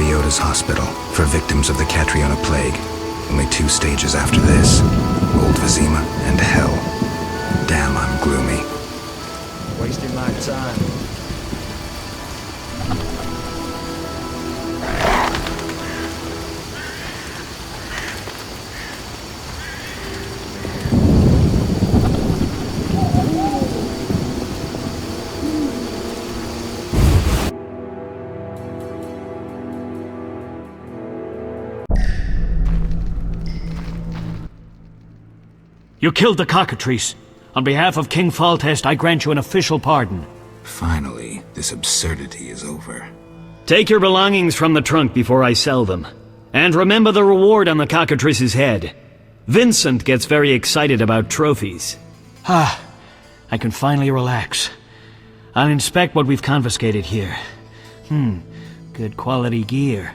Biota's hospital for victims of the Catriona plague. Only 2 stages after this. Old Vizima and Hell. Damn, I'm gloomy. Wasting my time. You killed the cockatrice. On behalf of King Foltest, I grant you an official pardon. Finally, this absurdity is over. Take your belongings from the trunk before I sell them. And remember the reward on the cockatrice's head. Vincent gets very excited about trophies. I can finally relax. I'll inspect what we've confiscated here. Good quality gear.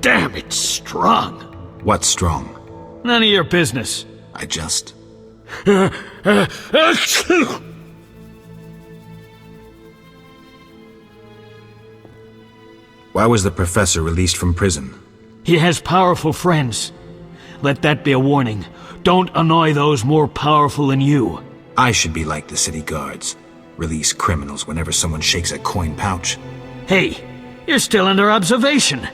Damn, it's strong. What's strong? None of your business. I just... Why was the professor released from prison? He has powerful friends. Let that be a warning. Don't annoy those more powerful than you. I should be like the city guards. Release criminals whenever someone shakes a coin pouch. Hey, you're still under observation.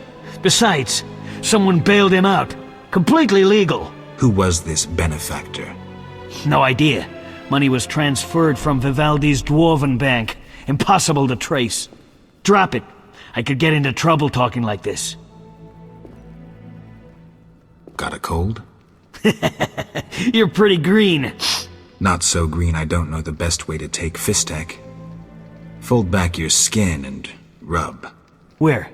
Besides, someone bailed him out. Completely legal. Who was this benefactor? No idea. Money was transferred from Vivaldi's Dwarven Bank. Impossible to trace. Drop it. I could get into trouble talking like this. Got a cold? You're pretty green. Not so green I don't know the best way to take Fistek. Fold back your skin and rub. Where?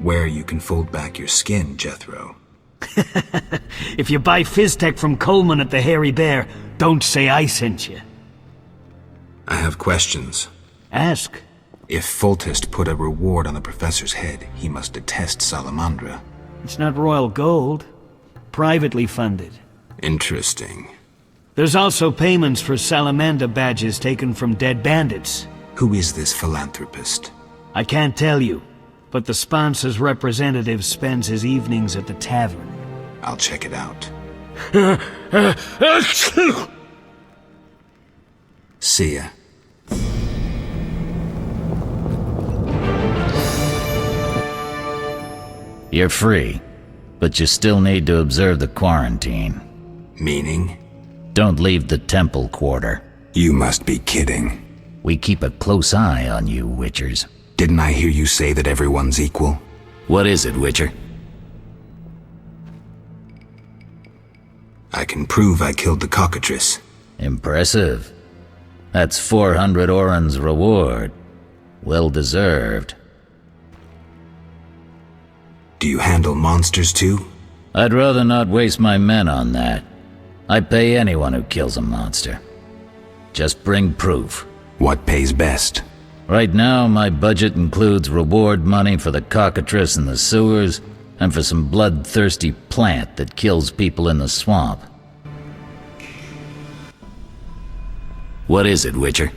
Where you can fold back your skin, Jethro. If you buy Fizztech from Coleman at the Hairy Bear, don't say I sent you. I have questions. Ask. If Foltest put a reward on the professor's head, he must detest Salamandra. It's not royal gold. Privately funded. Interesting. There's also payments for Salamander badges taken from dead bandits. Who is this philanthropist? I can't tell you, but the sponsor's representative spends his evenings at the tavern. I'll check it out. See ya. You're free, but you still need to observe the quarantine. Meaning? Don't leave the temple quarter. You must be kidding. We keep a close eye on you, Witchers. Didn't I hear you say that everyone's equal? What is it, Witcher? I can prove I killed the cockatrice. Impressive. That's 400 Oren's reward. Well deserved. Do you handle monsters too? I'd rather not waste my men on that. I pay anyone who kills a monster. Just bring proof. What pays best? Right now, my budget includes reward money for the cockatrice in the sewers, and for some bloodthirsty plant that kills people in the swamp. What is it, Witcher?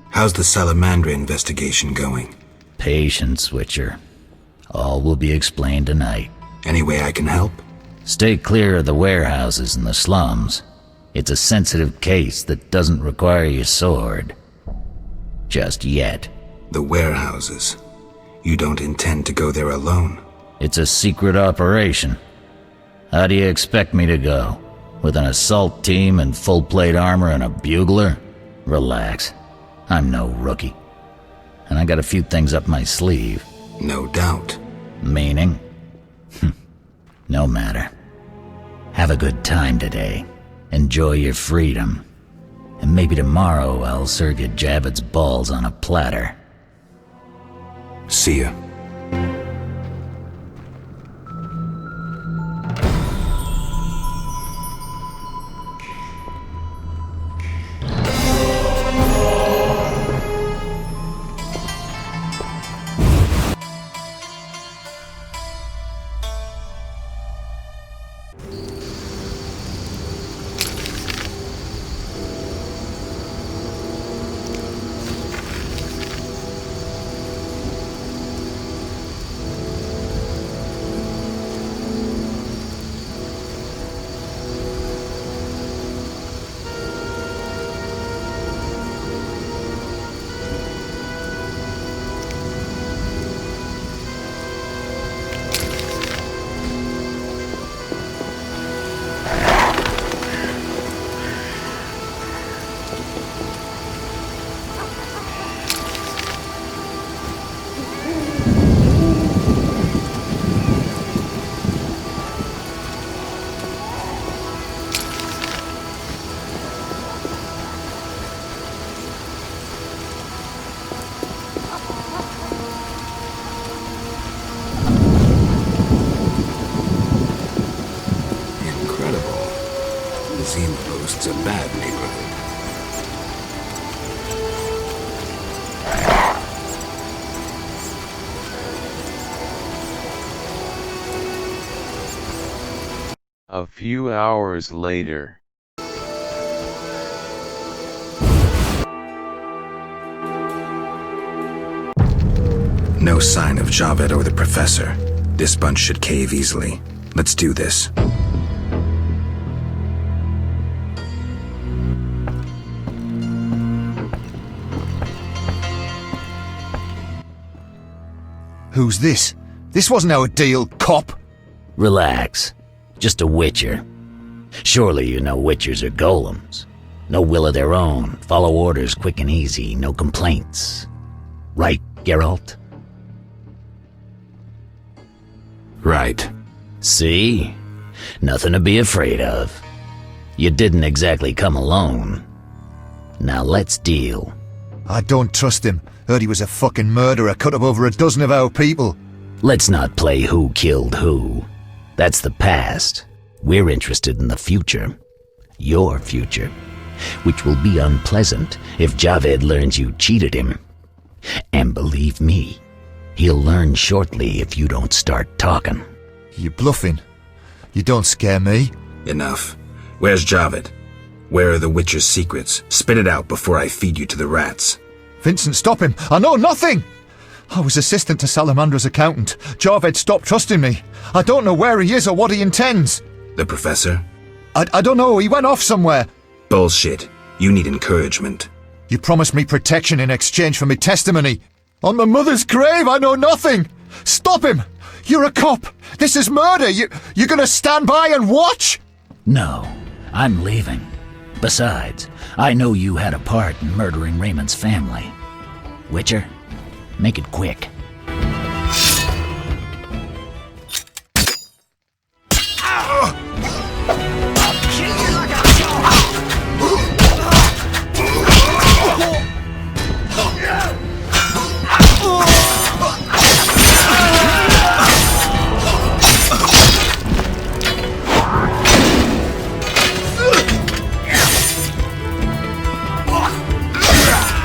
How's the Salamandra investigation going? Patience, Witcher. All will be explained tonight. Any way I can help? Stay clear of the warehouses and the slums. It's a sensitive case that doesn't require your sword. Just yet. The warehouses. You don't intend to go there alone? It's a secret operation. How do you expect me to go? With an assault team and full-plate armor and a bugler? Relax. I'm no rookie. And I got a few things up my sleeve. No doubt. Meaning? No matter. Have a good time today. Enjoy your freedom. And maybe tomorrow I'll serve you Javed's balls on a platter. See ya. It's a bad neighborhood. A few hours later. No sign of Javed or the Professor. This bunch should cave easily. Let's do this. Who's this? This wasn't our deal, cop! Relax. Just a witcher. Surely you know witchers are golems. No will of their own, follow orders quick and easy, no complaints. Right, Geralt? Right. See? Nothing to be afraid of. You didn't exactly come alone. Now let's deal. I don't trust him. Heard he was a fucking murderer, cut up over a dozen of our people. Let's not play who killed who. That's the past. We're interested in the future. Your future. Which will be unpleasant if Javed learns you cheated him. And believe me, he'll learn shortly if you don't start talking. You bluffing? You don't scare me. Enough. Where's Javed? Where are the Witcher's secrets? Spit it out before I feed you to the rats. Vincent, stop him! I know nothing! I was assistant to Salamandra's accountant. Javed stopped trusting me. I don't know where he is or what he intends. The Professor? I don't know, he went off somewhere. Bullshit. You need encouragement. You promised me protection in exchange for my testimony. On my mother's grave, I know nothing! Stop him! You're a cop! This is murder! You're gonna stand by and watch? No, I'm leaving. Besides, I know you had a part in murdering Raymond's family. Witcher, make it quick.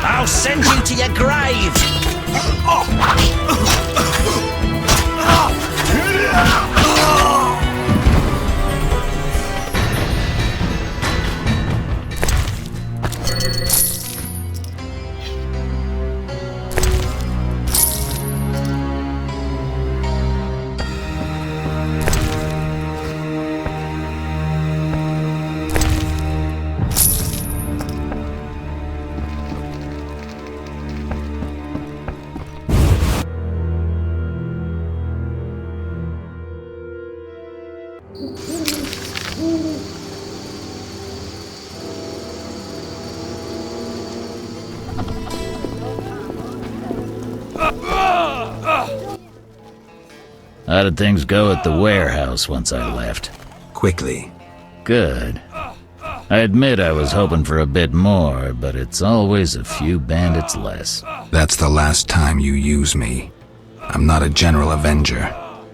I'll send you to your grave! How did things go at the warehouse once I left? Quickly. Good. I admit I was hoping for a bit more, but it's always a few bandits less. That's the last time you use me. I'm not a general avenger.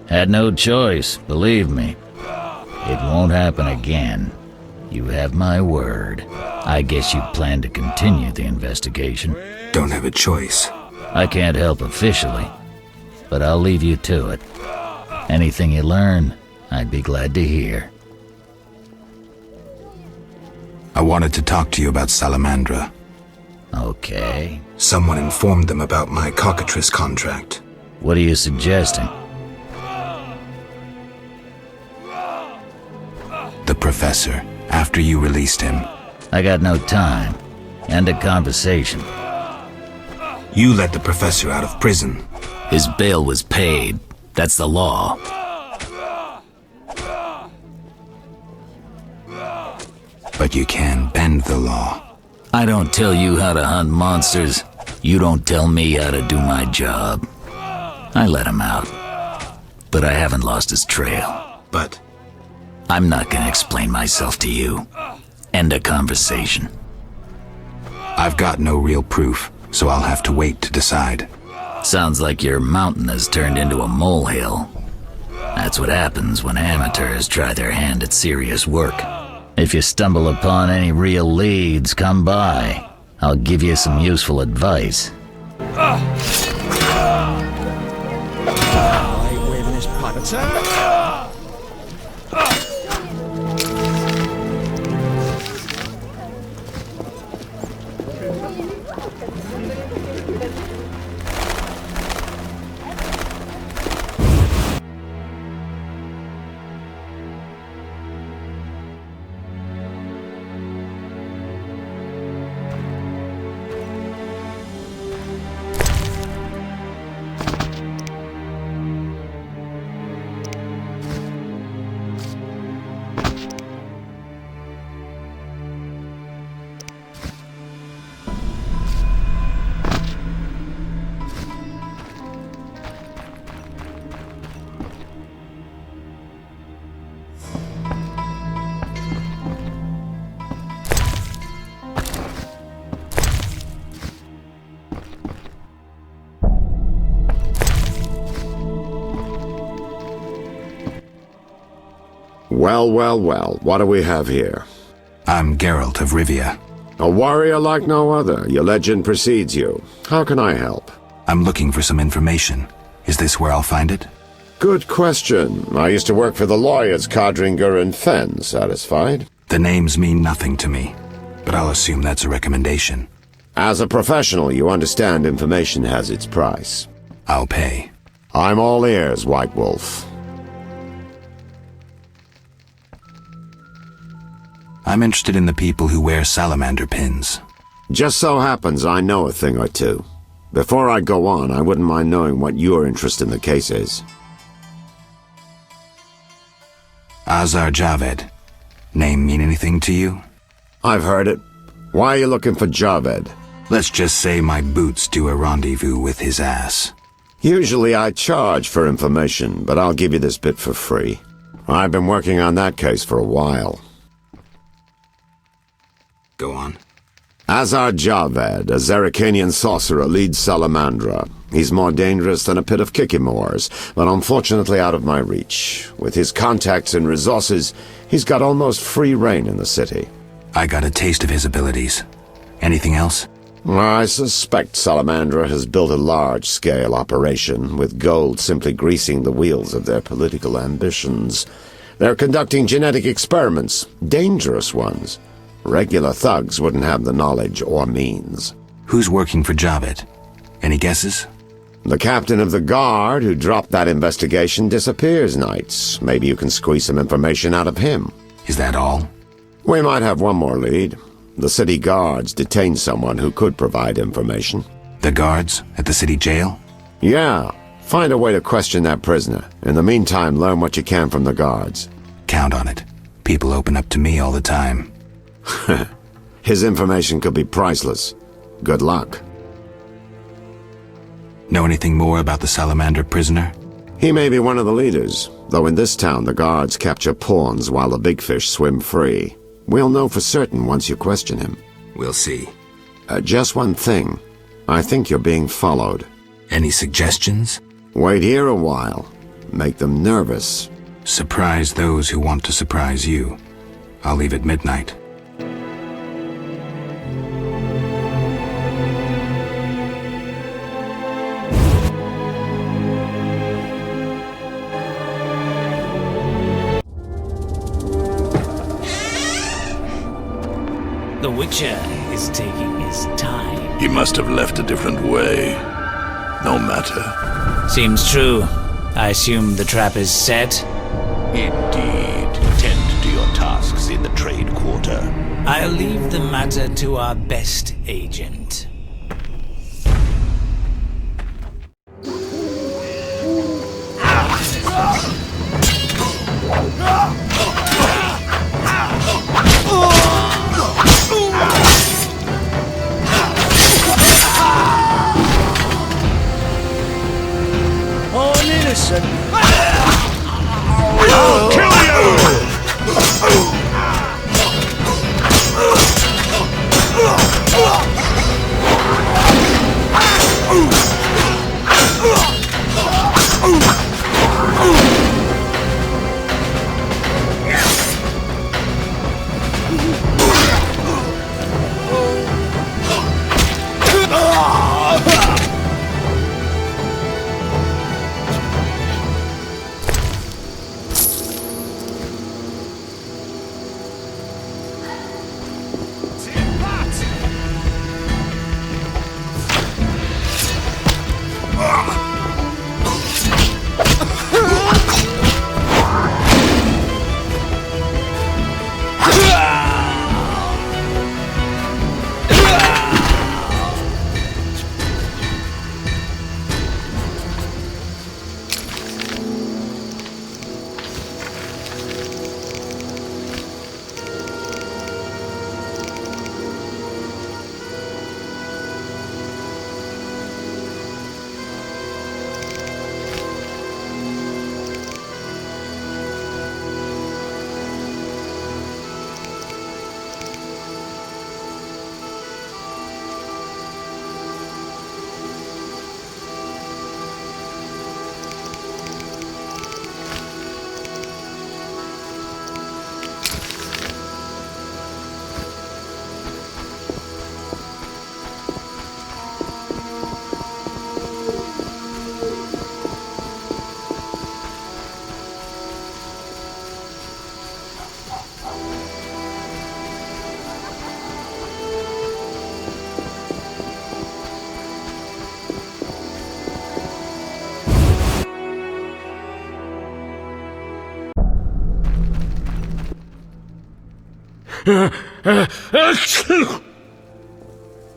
Had no choice, believe me. It won't happen again. You have my word. I guess you plan to continue the investigation. Don't have a choice. I can't help officially, but I'll leave you to it. Anything you learn, I'd be glad to hear. I wanted to talk to you about Salamandra. Okay. Someone informed them about my cockatrice contract. What are you suggesting? The professor, after you released him. I got no time. End of conversation. You let the professor out of prison. His bail was paid. That's the law. But you can bend the law. I don't tell you how to hunt monsters. You don't tell me how to do my job. I let him out. But I haven't lost his trail. But I'm not gonna explain myself to you. End of conversation. I've got no real proof, so I'll have to wait to decide. Sounds like your mountain has turned into a molehill. That's what happens when amateurs try their hand at serious work. If you stumble upon any real leads, come by. I'll give you some useful advice. I ain't waving this pipe. Attack! Well, well, well, what do we have here? I'm Geralt of Rivia. A warrior like no other. Your legend precedes you. How can I help? I'm looking for some information. Is this where I'll find it? Good question. I used to work for the lawyers Codringer and Fenn. Satisfied? The names mean nothing to me, but I'll assume that's a recommendation. As a professional, you understand information has its price. I'll pay. I'm all ears, White Wolf. I'm interested in the people who wear salamander pins. Just so happens I know a thing or two. Before I go on, I wouldn't mind knowing what your interest in the case is. Azar Javed. Name mean anything to you? I've heard it. Why are you looking for Javed? Let's just say my boots do a rendezvous with his ass. Usually I charge for information, but I'll give you this bit for free. I've been working on that case for a while. Go on. Azar Javed, a Zerrikanian sorcerer, leads Salamandra. He's more dangerous than a pit of Kikimors, but unfortunately out of my reach. With his contacts and resources, he's got almost free reign in the city. I got a taste of his abilities. Anything else? I suspect Salamandra has built a large-scale operation, with gold simply greasing the wheels of their political ambitions. They're conducting genetic experiments, dangerous ones. Regular thugs wouldn't have the knowledge or means. Who's working for Javed? Any guesses? The captain of the guard who dropped that investigation disappears nights. Maybe you can squeeze some information out of him. Is that all? We might have one more lead. The city guards detained someone who could provide information. The guards at the city jail? Yeah. Find a way to question that prisoner. In the meantime, learn what you can from the guards. Count on it. People open up to me all the time. His information could be priceless. Good luck. Know anything more about the salamander prisoner? He may be one of the leaders, though in this town the guards capture pawns while the big fish swim free. We'll know for certain once you question him. We'll see. Just one thing. I think you're being followed. Any suggestions? Wait here a while. Make them nervous. Surprise those who want to surprise you. I'll leave at midnight. The Witcher is taking his time. He must have left a different way. No matter. Seems true. I assume the trap is set? Indeed. Tend to your tasks in the trade quarter. I'll leave the matter to our best agent. I'll kill you!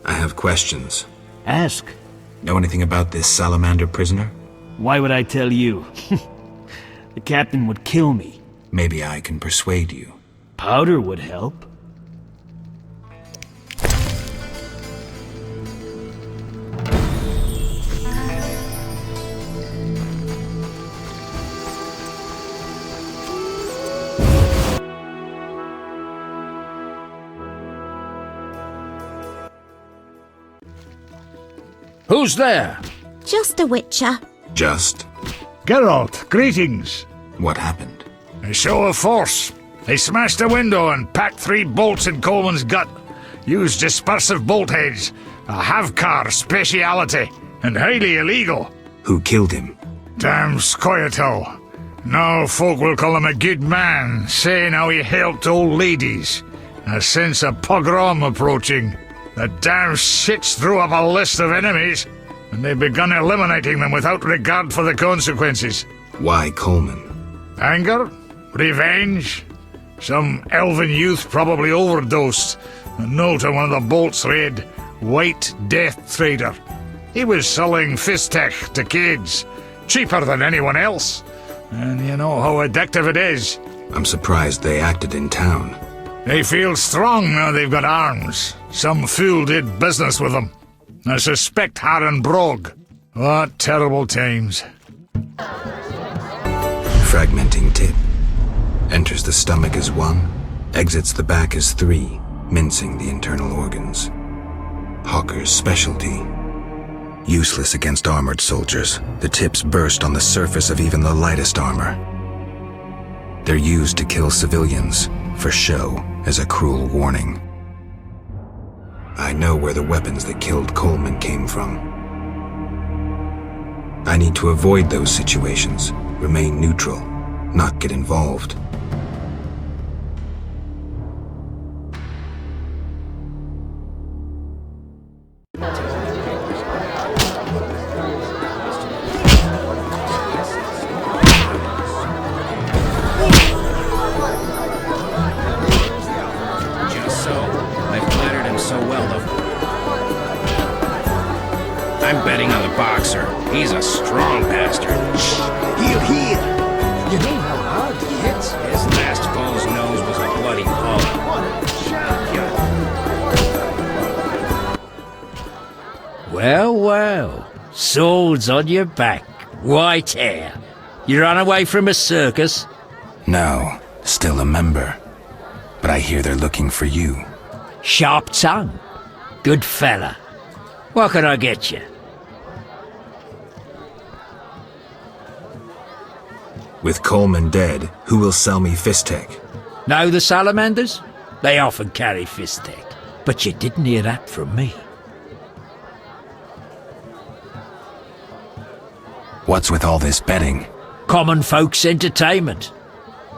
I have questions. Ask. Know anything about this salamander prisoner? Why would I tell you? The captain would kill me. Maybe I can persuade you. Powder would help. Who's there? Just a witcher. Just? Geralt, greetings. What happened? A show of force. They smashed a window and packed 3 bolts in Coleman's gut. Used dispersive bolt heads. A Havkar speciality. And highly illegal. Who killed him? Damn Scoia'tael. Now folk will call him a good man, saying how he helped old ladies. A sense of pogrom approaching. The damn shits drew up a list of enemies, and they've begun eliminating them without regard for the consequences. Why Coleman? Anger? Revenge? Some elven youth probably overdosed. A note on one of the bolts read, White Death Trader. He was selling fisstech to kids, cheaper than anyone else. And you know how addictive it is. I'm surprised they acted in town. They feel strong now they've got arms. Some fool did business with them. I suspect Harren Brog. What terrible times. Fragmenting tip. Enters the stomach as one, Exits the back as 3, mincing the internal organs. Hawker's specialty. Useless against armored soldiers, the tips burst on the surface of even the lightest armor. They're used to kill civilians, for show, as a cruel warning. I know where the weapons that killed Coleman came from. I need to avoid those situations, remain neutral, not get involved. I'm betting on the boxer. He's a strong bastard. He'll heal. You know how hard he hits? His last foe's nose was a bloody pulp. Well, well. Swords on your back. White hair. You run away from a circus? No, still a member. But I hear they're looking for you. Sharp tongue. Good fella. What can I get you? With Coleman dead, who will sell me Fistek? Know the salamanders? They often carry Fistek. But you didn't hear that from me. What's with all this betting? Common folks' entertainment.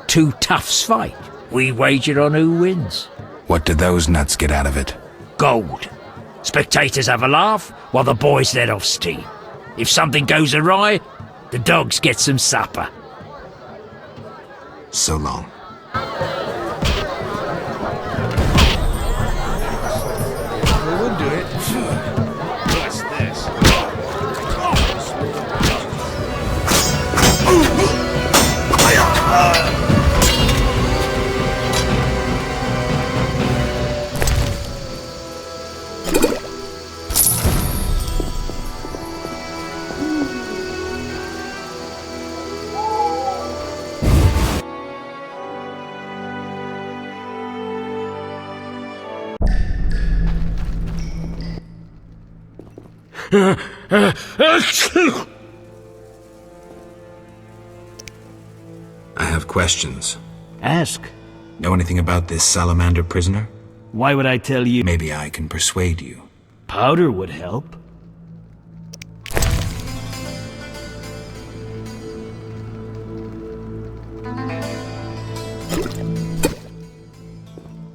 2 toughs fight. We wager on who wins. What do those nuts get out of it? Gold. Spectators have a laugh while the boys let off steam. If something goes awry, the dogs get some supper. So long. We'll do it. What's this? I have questions. Ask. Know anything about this salamander prisoner? Why would I tell you? Maybe I can persuade you. Powder would help.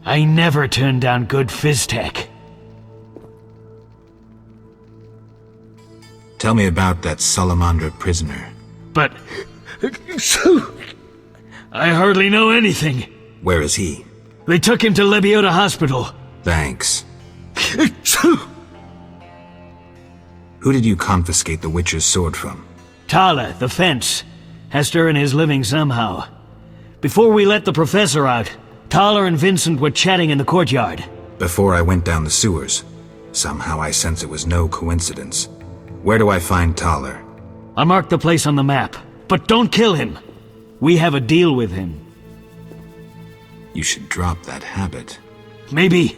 I never turn down good Fistek. Tell me about that salamander prisoner. But... I hardly know anything. Where is he? They took him to Lebiota Hospital. Thanks. Who did you confiscate the Witcher's sword from? Tala, the fence, has to earn his living somehow. Before we let the professor out, Tala and Vincent were chatting in the courtyard. Before I went down the sewers. Somehow I sense it was no coincidence. Where do I find Thaler? I'll mark the place on the map, but don't kill him. We have a deal with him. You should drop that habit. Maybe,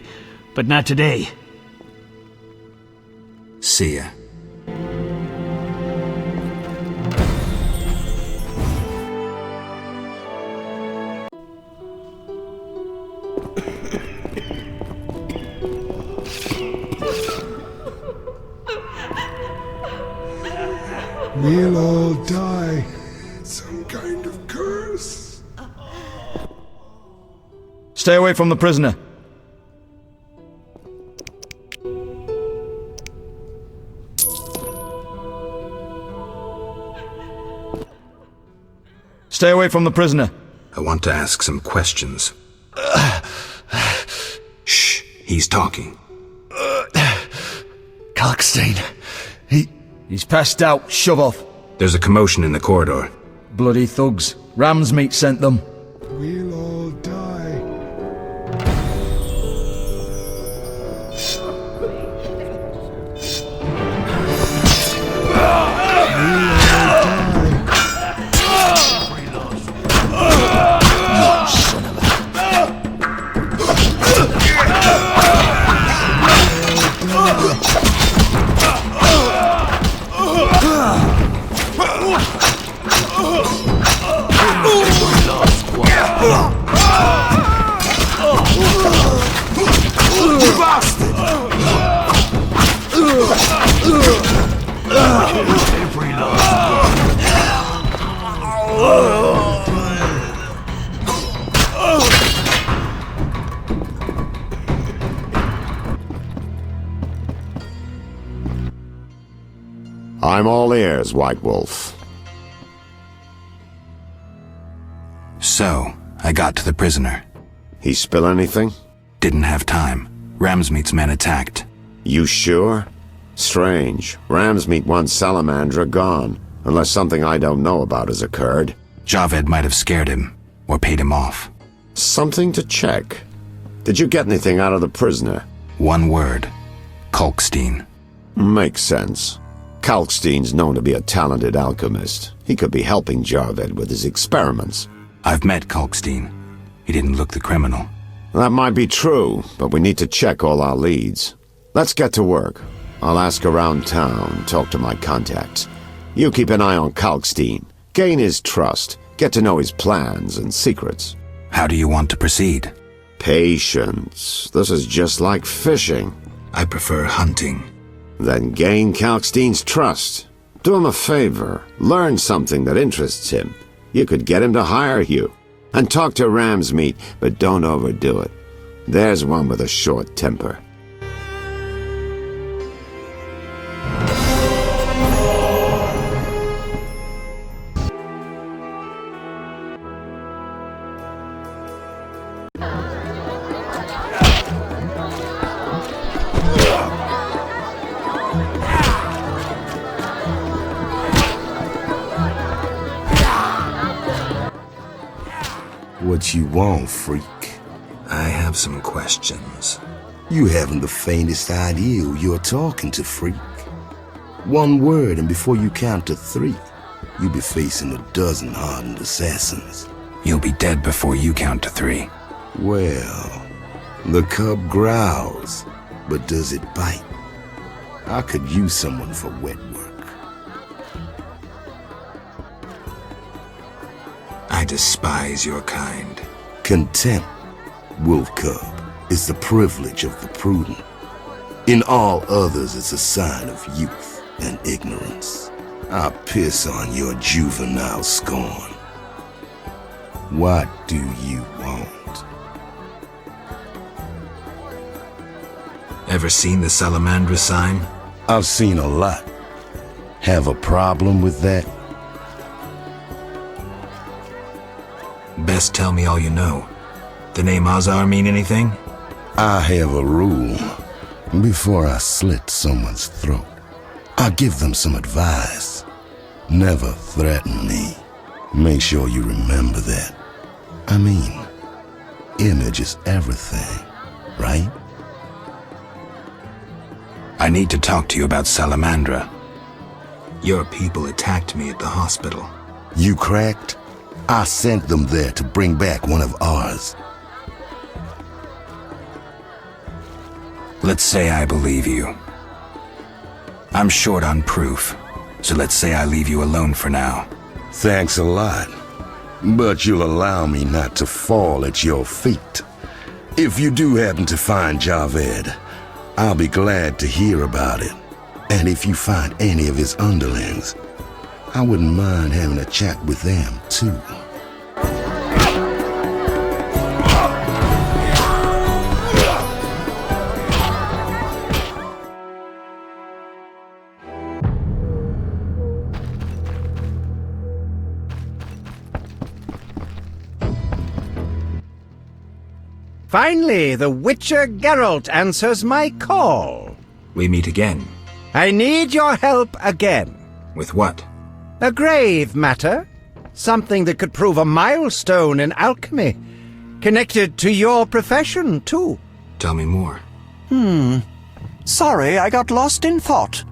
but not today. See ya. We'll all die. Some kind of curse. Stay away from the prisoner. Stay away from the prisoner. I want to ask some questions. Shh, he's talking. Kalkstein. He's passed out. Shove off. There's a commotion in the corridor. Bloody thugs. Ram's meat sent them. We'll all die. I'm all ears, White Wolf. So, I got to the prisoner. He spill anything? Didn't have time. Ramsmeat's men attacked. You sure? Strange. Ramsmeat wants Salamandra gone, unless something I don't know about has occurred. Javed might have scared him, or paid him off. Something to check. Did you get anything out of the prisoner? One word. Kalkstein. Makes sense. Kalkstein's known to be a talented alchemist. He could be helping Javed with his experiments. I've met Kalkstein. He didn't look the criminal. That might be true, but we need to check all our leads. Let's get to work. I'll ask around town, talk to my contacts. You keep an eye on Kalkstein. Gain his trust. Get to know his plans and secrets. How do you want to proceed? Patience. This is just like fishing. I prefer hunting. Then gain Kalkstein's trust. Do him a favor. Learn something that interests him. You could get him to hire you. And talk to Ramsmeat, but don't overdo it. There's one with a short temper. What you want, freak? I have some questions. You haven't the faintest idea who you're talking to, freak. One word, and before you count to 3, you'll be facing a dozen hardened assassins. You'll be dead before you count to 3. Well, the cub growls, but does it bite? I could use someone for wet work. I despise your kind. Contempt, wolf cub, is the privilege of the prudent. In all others, it's a sign of youth and ignorance. I piss on your juvenile scorn. What do you want? Ever seen the Salamandra sign? I've seen a lot. Have a problem with that? Best tell me all you know. The name Azar mean anything? I have a rule. Before I slit someone's throat, I give them some advice. Never threaten me. Make sure you remember that. I mean, image is everything, right? I need to talk to you about Salamandra. Your people attacked me at the hospital. You cracked? I sent them there to bring back one of ours. Let's say I believe you. I'm short on proof, so let's say I leave you alone for now. Thanks a lot. But you'll allow me not to fall at your feet. If you do happen to find Javed, I'll be glad to hear about it. And if you find any of his underlings, I wouldn't mind having a chat with them, too. Finally, the Witcher Geralt answers my call. We meet again. I need your help again. With what? A grave matter. Something that could prove a milestone in alchemy. Connected to your profession, too. Tell me more. Sorry, I got lost in thought.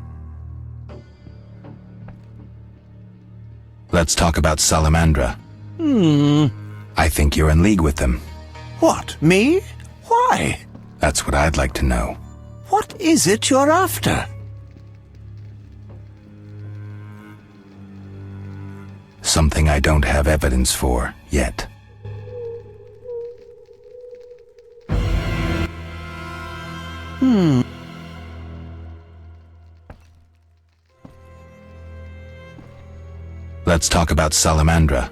Let's talk about Salamandra. I think you're in league with them. What, me? Why? That's what I'd like to know. What is it you're after? Something I don't have evidence for yet. Let's talk about Salamandra.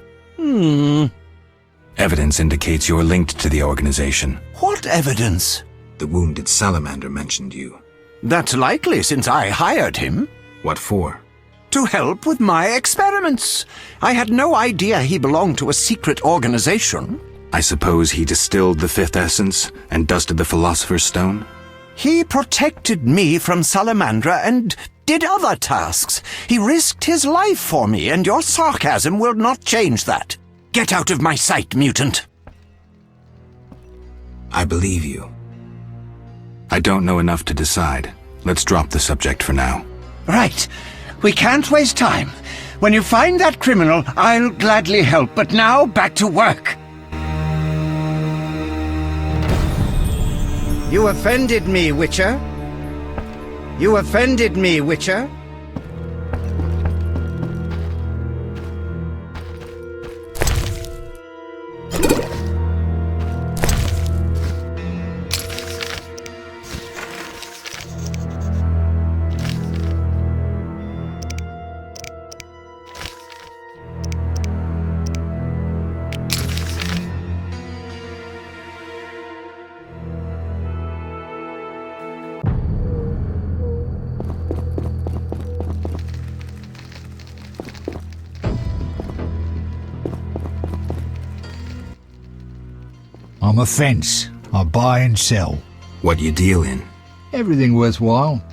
Evidence indicates you're linked to the organization. What evidence? The wounded salamander mentioned you. That's likely, since I hired him. What for? to help with my experiments. I had no idea he belonged to a secret organization. I suppose he distilled the fifth essence and dusted the Philosopher's Stone? He protected me from Salamandra and did other tasks. He risked his life for me, and your sarcasm will not change that. Get out of my sight, mutant. I believe you. I don't know enough to decide. Let's drop the subject for now. Right. We can't waste time. When you find that criminal, I'll gladly help, but now back to work. You offended me, Witcher. You offended me, Witcher. I'm a fence. I buy and sell. What you deal in? Everything worthwhile.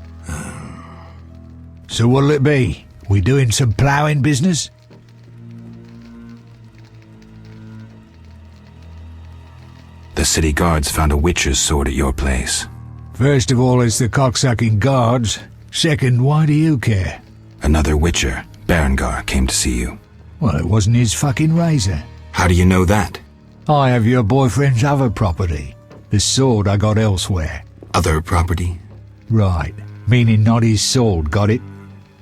So what'll it be? We doing some ploughing business? The city guards found a witcher's sword at your place. First of all, it's the cocksucking guards. Second, why do you care? Another witcher, Berengar, came to see you. Well, it wasn't his fucking razor. How do you know that? I have your boyfriend's other property. The sword I got elsewhere. Other property? Right. Meaning not his sword, got it?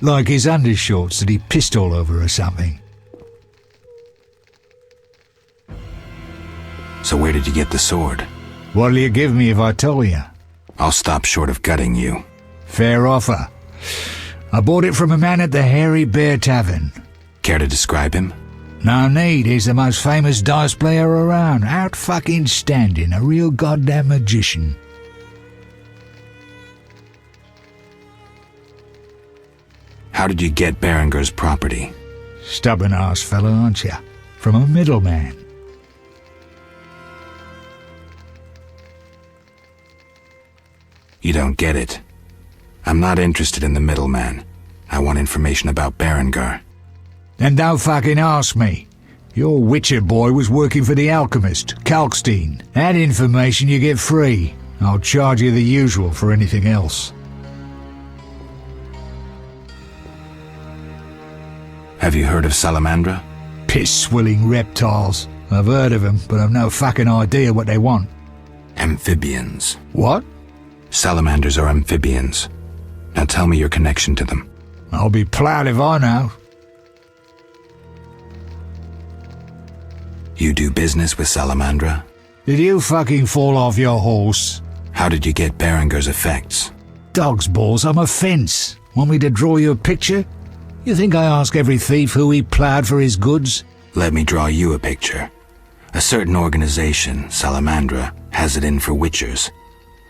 Like his undershorts that he pissed all over or something. So where did you get the sword? What'll you give me if I tell you? I'll stop short of gutting you. Fair offer. I bought it from a man at the Hairy Bear Tavern. Care to describe him? No need, he's the most famous dice player around. Out fucking standing, a real goddamn magician. How did you get Berengar's property? Stubborn ass fellow, aren't you? From a middleman. You don't get it. I'm not interested in the middleman. I want information about Berengar. Then don't fucking ask me. Your Witcher boy was working for the alchemist, Kalkstein. That information you get free. I'll charge you the usual for anything else. Have you heard of Salamandra? Piss-swilling reptiles. I've heard of them, but I've no fucking idea what they want. Amphibians. What? Salamanders are amphibians. Now tell me your connection to them. I'll be proud if I know. You do business with Salamandra? Did you fucking fall off your horse? How did you get Berengar's effects? Dog's balls, I'm a fence. Want me to draw you a picture? You think I ask every thief who he ploughed for his goods? Let me draw you a picture. A certain organization, Salamandra, has it in for witchers.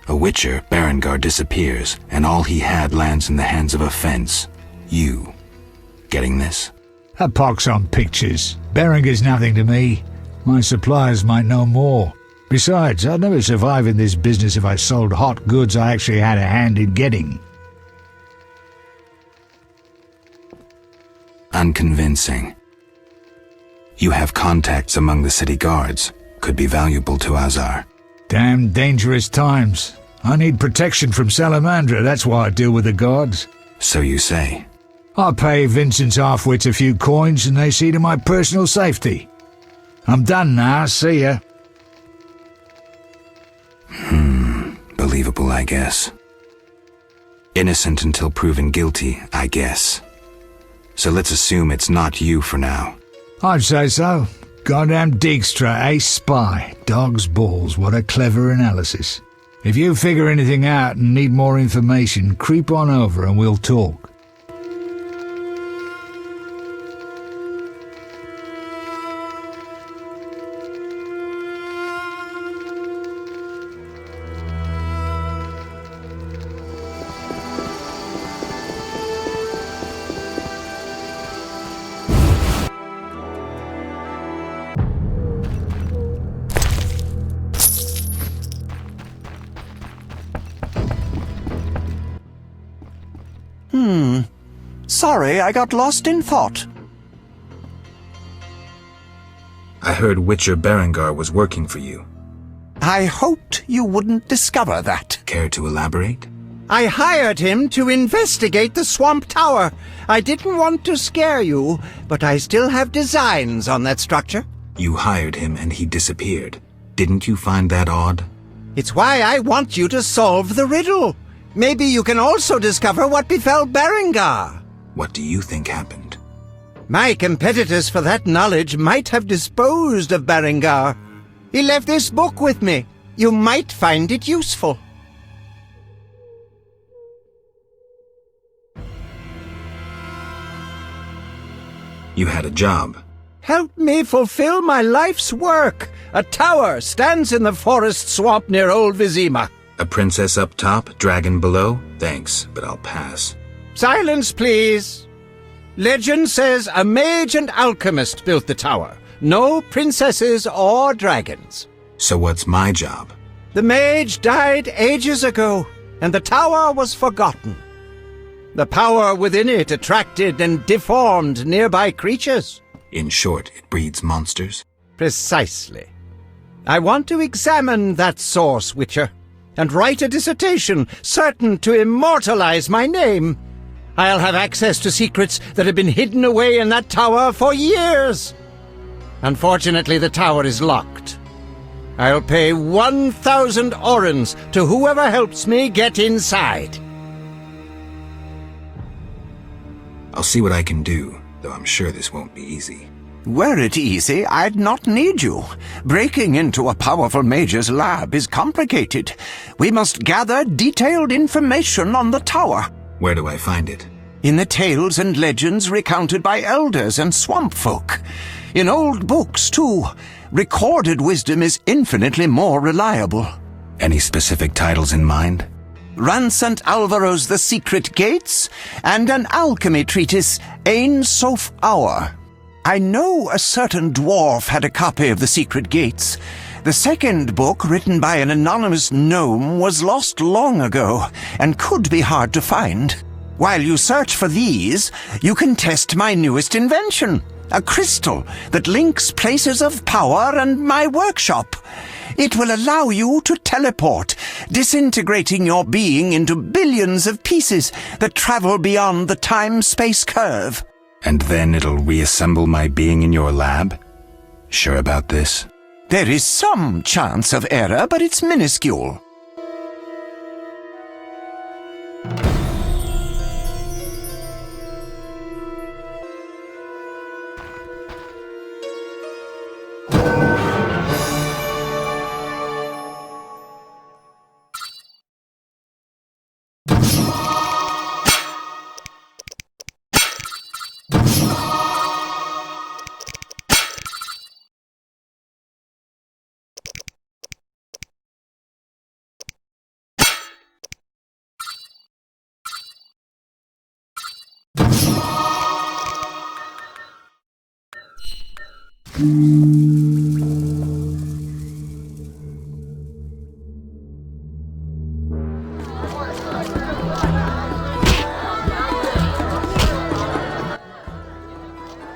A witcher, Berengar, disappears, and all he had lands in the hands of a fence. You. Getting this? A pox on pictures. Berengar's nothing to me. My suppliers might know more. Besides, I'd never survive in this business if I sold hot goods I actually had a hand in getting. Unconvincing. You have contacts among the city guards. Could be valuable to Azar. Damn dangerous times. I need protection from Salamandra, that's why I deal with the guards. So you say. I pay Vincent's half-wits a few coins and they see to my personal safety. I'm done now, see ya. Believable, I guess. Innocent until proven guilty, I guess. So let's assume it's not you for now. I'd say so. Goddamn Dijkstra, ace spy. Dog's balls, what a clever analysis. If you figure anything out and need more information, creep on over and we'll talk. sorry I got lost in thought. I heard Witcher Berengar was working for you. I hoped you wouldn't discover that. Care to elaborate? I hired him to investigate the Swamp Tower. I didn't want to scare you, but I still have designs on that structure. You hired him and he disappeared. Didn't you find that odd? It's why I want you to solve the riddle. Maybe you can also discover what befell Berengar. What do you think happened? My competitors for that knowledge might have disposed of Berengar. He left this book with me. You might find it useful. You had a job. Help me fulfill my life's work. A tower stands in the forest swamp near Old Vizima. A princess up top, dragon below? Thanks, but I'll pass. Silence, please. Legend says a mage and alchemist built the tower. No princesses or dragons. So what's my job? The mage died ages ago, and the tower was forgotten. The power within it attracted and deformed nearby creatures. In short, it breeds monsters? Precisely. I want to examine that source, Witcher, and write a dissertation certain to immortalize my name. I'll have access to secrets that have been hidden away in that tower for years. Unfortunately, the tower is locked. I'll pay 1,000 orens to whoever helps me get inside. I'll see what I can do, though I'm sure this won't be easy. Were it easy, I'd not need you. Breaking into a powerful mage's lab is complicated. We must gather detailed information on the tower. Where do I find it? In the tales and legends recounted by elders and swamp folk. In old books, too. Recorded wisdom is infinitely more reliable. Any specific titles in mind? Ransant Alvaro's The Secret Gates, and an alchemy treatise, Ain Soph Hour. I know a certain dwarf had a copy of The Secret Gates. The second book, written by an anonymous gnome, was lost long ago, and could be hard to find. While you search for these, you can test my newest invention, a crystal that links places of power and my workshop. It will allow you to teleport, disintegrating your being into billions of pieces that travel beyond the time-space curve. And then it'll reassemble my being in your lab? Sure about this? There is some chance of error, but it's minuscule.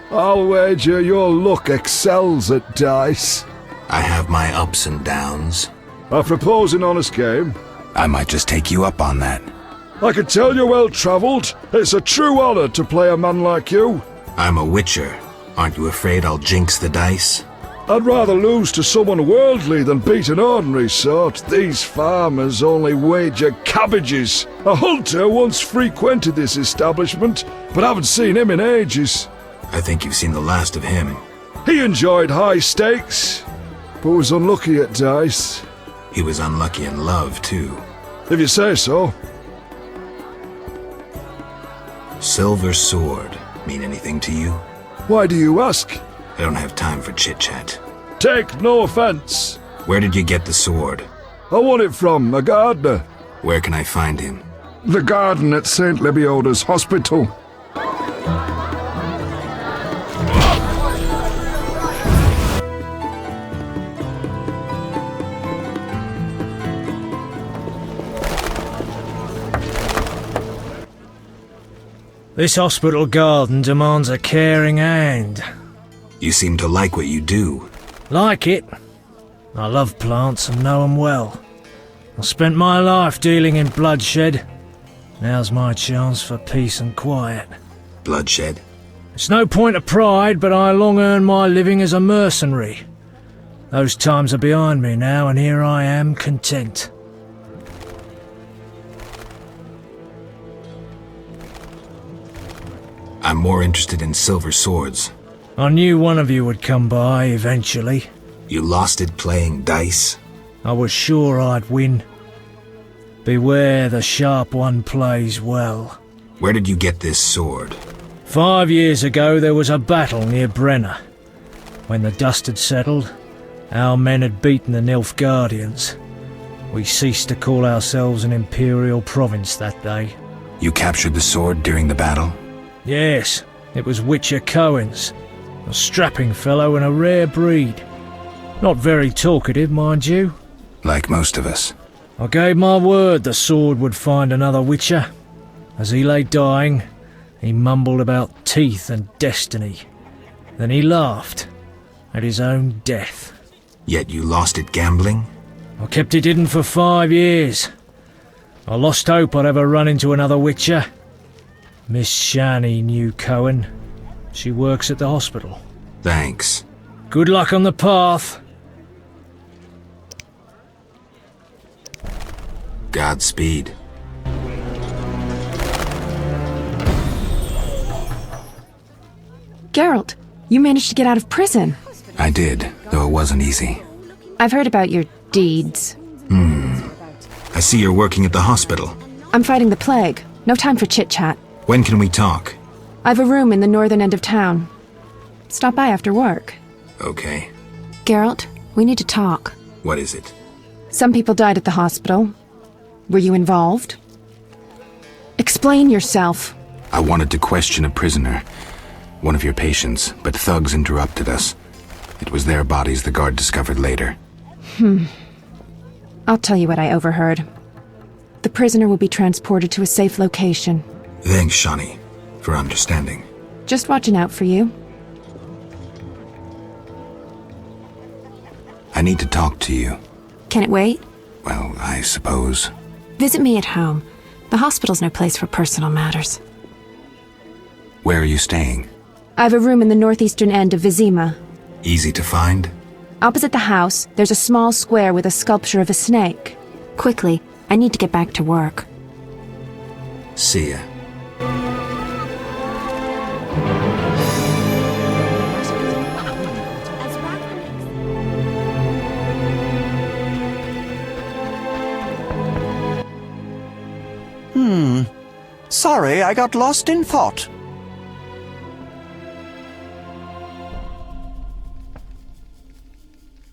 I'll wager your luck excels at dice. I have my ups and downs. I propose an honest game. I might just take you up on that. I can tell you're well-travelled. It's a true honor to play a man like you. I'm a witcher. Aren't you afraid I'll jinx the dice? I'd rather lose to someone worldly than beat an ordinary sort. These farmers only wager cabbages. A hunter once frequented this establishment, but I haven't seen him in ages. I think you've seen the last of him. He enjoyed high stakes, but was unlucky at dice. He was unlucky in love, too. If you say so. Silver sword mean anything to you? Why do you ask? I don't have time for chit-chat. Take no offense. Where did you get the sword? I won it from a gardener. Where can I find him? The garden at St. Lebioda's hospital. This hospital garden demands a caring hand. You seem to like what you do. Like it? I love plants and know 'em well. I spent my life dealing in bloodshed. Now's my chance for peace and quiet. Bloodshed? It's no point of pride, but I long earned my living as a mercenary. Those times are behind me now, and here I am, content. I'm more interested in silver swords. I knew one of you would come by eventually. You lost it playing dice? I was sure I'd win. Beware the sharp one plays well. Where did you get this sword? 5 years ago there was a battle near Brenna. When the dust had settled, our men had beaten the Nilfgaardians. We ceased to call ourselves an imperial province that day. You captured the sword during the battle? Yes, it was Witcher Cohen's. A strapping fellow and a rare breed. Not very talkative, mind you. Like most of us. I gave my word the sword would find another Witcher. As he lay dying, he mumbled about teeth and destiny. Then he laughed at his own death. Yet you lost it gambling? I kept it hidden for 5 years. I lost hope I'd ever run into another Witcher. Miss Shani knew Cohen. She works at the hospital. Thanks. Good luck on the path. Godspeed. Geralt, you managed to get out of prison. I did, though it wasn't easy. I've heard about your deeds. I see you're working at the hospital. I'm fighting the plague. No time for chit-chat. When can we talk? I've a room in the northern end of town. Stop by after work. Okay. Geralt, we need to talk. What is it? Some people died at the hospital. Were you involved? Explain yourself. I wanted to question a prisoner, one of your patients, but thugs interrupted us. It was their bodies the guard discovered later. I'll tell you what I overheard. The prisoner will be transported to a safe location. Thanks, Shani, for understanding. Just watching out for you. I need to talk to you. Can it wait? Well, I suppose. Visit me at home. The hospital's no place for personal matters. Where are you staying? I have a room in the northeastern end of Vizima. Easy to find? Opposite the house, there's a small square with a sculpture of a snake. Quickly, I need to get back to work. See ya. Sorry, I got lost in thought.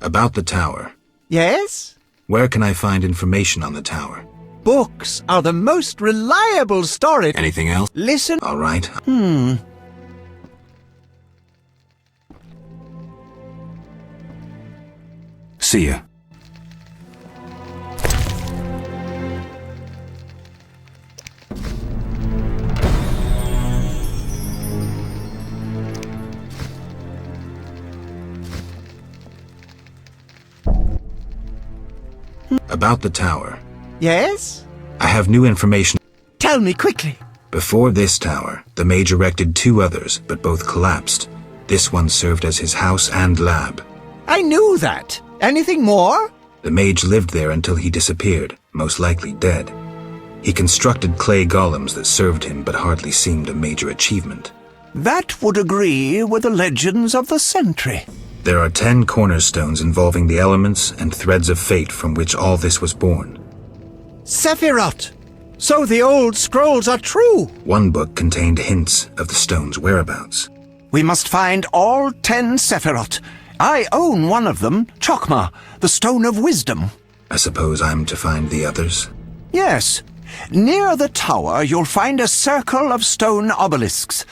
About the tower. Yes? Where can I find information on the tower? Books are the most reliable storage. Anything else? Listen. All right. See ya. About the tower. Yes? I have new information. Tell me quickly. Before this tower, the mage erected 2 others, but both collapsed. This one served as his house and lab. I knew that. Anything more? The mage lived there until he disappeared, most likely dead. He constructed clay golems that served him but hardly seemed a major achievement. That would agree with the legends of the century. There are 10 cornerstones involving the elements and threads of fate from which all this was born. Sephiroth! So the old scrolls are true! One book contained hints of the stone's whereabouts. We must find all 10 Sephiroth. I own one of them, Chokmah, the Stone of Wisdom. I suppose I'm to find the others? Yes. Near the tower, you'll find a circle of stone obelisks.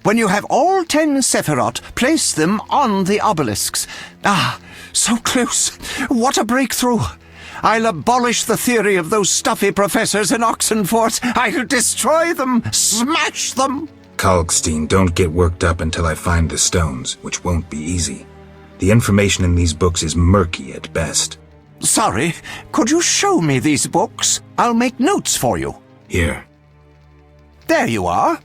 When you have all 10 Sephiroth, place them on the obelisks. Ah, so close. What a breakthrough. I'll abolish the theory of those stuffy professors in Oxenfurt. I'll destroy them, smash them. Kalkstein, don't get worked up until I find the stones, which won't be easy. The information in these books is murky at best. Sorry, could you show me these books? I'll make notes for you. Here. There you are.